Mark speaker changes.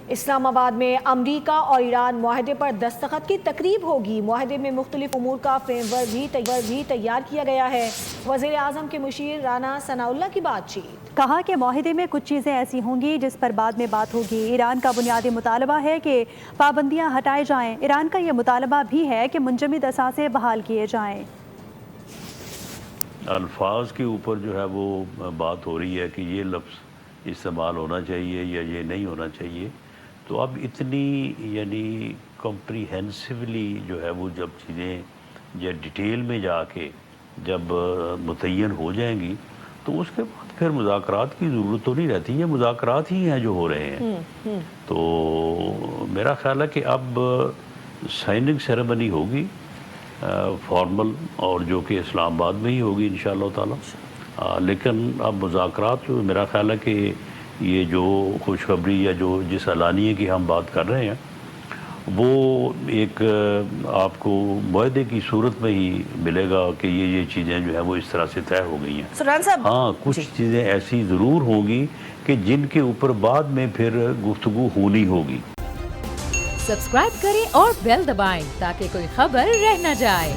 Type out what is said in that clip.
Speaker 1: اسلام آباد میں امریکا اور ایران معاہدے پر دستخط کی تقریب ہوگی۔ معاہدے میں مختلف امور کا فریم ورک بھی تیار کیا گیا ہے۔ وزیر اعظم کے مشیر رانا ثناء اللہ کی بات چیت۔
Speaker 2: کہا کہ معاہدے میں کچھ چیزیں ایسی ہوں گی جس پر بعد میں بات ہوگی۔ ایران کا بنیادی مطالبہ ہے کہ پابندیاں ہٹائے جائیں۔ ایران کا یہ مطالبہ بھی ہے کہ منجمد اثاثے بحال کیے جائیں۔
Speaker 3: الفاظ کے اوپر جو ہے وہ بات ہو رہی ہے کہ یہ لفظ استعمال ہونا چاہیے یا یہ نہیں ہونا چاہیے، تو اب اتنی یعنی کمپریہنسولی جو ہے وہ جب چیزیں یا ڈیٹیل میں جا کے جب متعین ہو جائیں گی تو اس کے بعد پھر مذاکرات کی ضرورت تو نہیں رہتی، یہ مذاکرات ہی ہیں جو ہو رہے ہیں۔ تو میرا خیال ہے کہ اب سائننگ سیریمنی ہوگی فارمل، اور جو کہ اسلام آباد میں ہی ہوگی انشاءاللہ تعالی۔ لیکن اب مذاکرات میرا خیال ہے کہ یہ جو خوشخبری یا جو جس اعلانیے کی ہم بات کر رہے ہیں وہ ایک آپ کو معاہدے کی صورت میں ہی ملے گا کہ یہ چیزیں جو ہیں وہ اس طرح سے طے ہو گئی ہیں۔ ہاں کچھ چیزیں ایسی ضرور ہوں گی کہ جن کے اوپر بعد میں پھر گفتگو ہونی ہوگی۔
Speaker 4: سبسکرائب کریں اور بیل دبائیں تاکہ کوئی خبر رہ نہ جائے۔